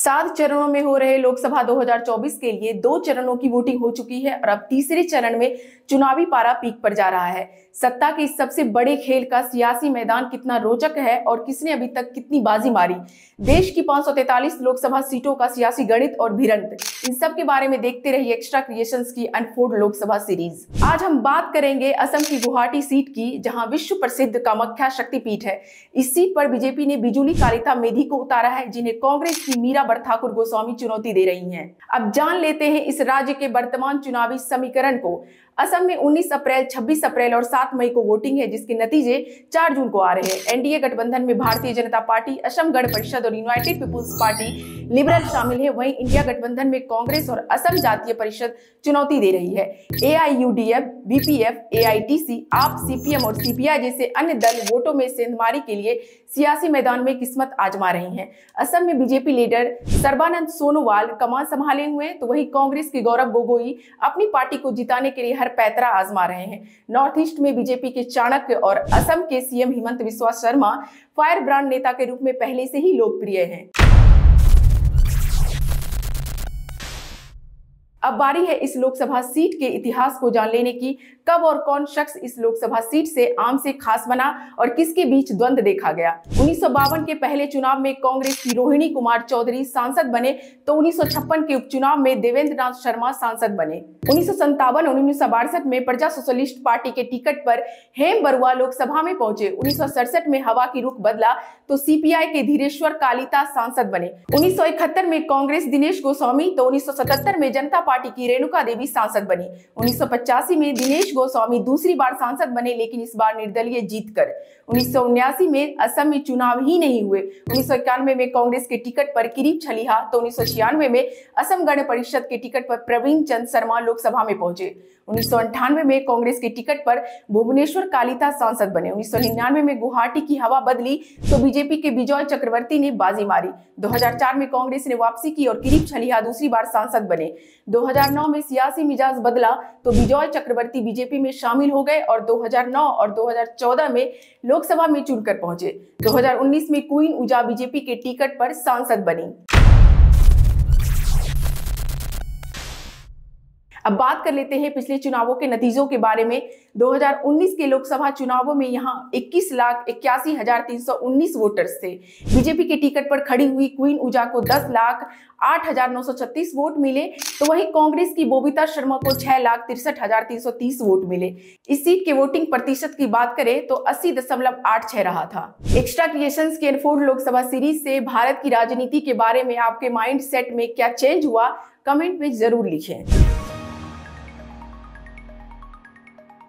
7 चरणों में हो रहे लोकसभा 2024 के लिए 2 चरणों की वोटिंग हो चुकी है और अब तीसरे चरण में चुनावी पारा पीक पर जा रहा है। सत्ता के इस सबसे बड़े खेल का सियासी मैदान कितना रोचक है और किसने अभी तक कितनी बाजी मारी, देश की 543 लोकसभा सीटों का सियासी गणित और भिड़ंत, इन सब के बारे में देखते रहिए एक्स्ट्रा क्रिएशंस की अनफोल्ड लोकसभा सीरीज। आज हम बात करेंगे असम की गुवाहाटी सीट की, जहां विश्व प्रसिद्ध कामाख्या शक्तिपीठ है। इस सीट पर बीजेपी ने बिजुली कालिता मेधी को उतारा है, जिन्हें कांग्रेस की मीरा बरठाकुर गोस्वामी चुनौती दे रही हैं। अब जान लेते हैं इस राज्य के वर्तमान चुनावी समीकरण को। असम में 19 अप्रैल, 26 अप्रैल और 7 मई को वोटिंग है, जिसके नतीजे 4 जून को आ रहे हैं। एनडीए गठबंधन में भारतीय जनता पार्टी, असम गण परिषद और यूनाइटेड पीपुल्स पार्टी लिबरल शामिल है। वहीं इंडिया गठबंधन में कांग्रेस और असम जातीय परिषद चुनौती दे रही है। एआईयूडीएफ, बीपीएफ, एआईटीसी, आप, सीपीएम और सीपीआई जैसे अन्य दल वोटों में सेंधमारी के लिए सियासी मैदान में किस्मत आजमा रहे हैं। असम में बीजेपी लीडर सर्बानंद सोनोवाल कमान संभाले हुए हैं, तो वहीं कांग्रेस के गौरव गोगोई अपनी पार्टी को जिताने के लिए हर पैतरा आजमा रहे हैं। नॉर्थ ईस्ट में बीजेपी के चाणक्य और असम के CM Himanta Biswa Sharma fire brand नेता के रूप में पहले से ही लोकप्रिय हैं। अब बारी है इस लोकसभा सीट के इतिहास को जान लेने की। कब और कौन शख्स इस लोकसभा सीट से आम से खास बना और किसके बीच द्वंद्व देखा गया। 1952 के पहले चुनाव में कांग्रेस की रोहिणी कुमार चौधरी सांसद बने, तो 1956 के उपचुनाव में देवेंद्र नाथ शर्मा सांसद बने। 1957 और 1962 में प्रजा सोशलिस्ट पार्टी के टिकट पर हेम बरुआ लोकसभा में पहुंचे। 1967 में हवा की रुख बदला तो सीपीआई के धीरेश्वर कालिता सांसद बने। 1971 में कांग्रेस दिनेश गोस्वामी, तो 1977 में जनता पार्टी की रेणुका देवी सांसद बनी। 1985 में दिनेश गोस्वामी दूसरी बार सांसद बने, लेकिन इस बार निर्दलीय जीतकर। 1979 में असम में चुनाव ही नहीं हुए। 1991 में कांग्रेस के टिकट पर किरीट छलिहा, तो 1996 में असम गण परिषद के टिकट पर प्रवीण चंद्र शर्मा लोकसभा में पहुंचे। 1998 में कांग्रेस के टिकट पर भुवनेश्वर कालिता सांसद बने। 1999 में गुवाहाटी की हवा बदली तो बीजेपी के विजय चक्रवर्ती ने बाजी मारी। 2004 में कांग्रेस ने वापसी की और किरीट छलिहा दूसरी बार सांसद बने। 2009 में सियासी मिजाज बदला तो विजय चक्रवर्ती बीजेपी में शामिल हो गए और 2009 और 2014 में लोकसभा में चुनकर पहुंचे। 2019 में क्वीन ऊजा बीजेपी के टिकट पर सांसद बनी। अब बात कर लेते हैं पिछले चुनावों के नतीजों के बारे में। 2019 के लोकसभा चुनावों में यहां 21,81,319 वोटर्स थे। बीजेपी के टिकट पर खड़ी हुई क्वीन ऊजा को 10,08,936 वोट मिले, तो वहीं कांग्रेस की बबीता शर्मा को 6,63,330 वोट मिले। इस सीट के वोटिंग प्रतिशत की बात करें तो 80.86 रहा था। एक्स्ट्रा क्रिएशंस के अनफोल्ड लोकसभा सीरीज से भारत की राजनीति के बारे में आपके माइंड सेट में क्या चेंज हुआ, कमेंट में जरूर लिखें।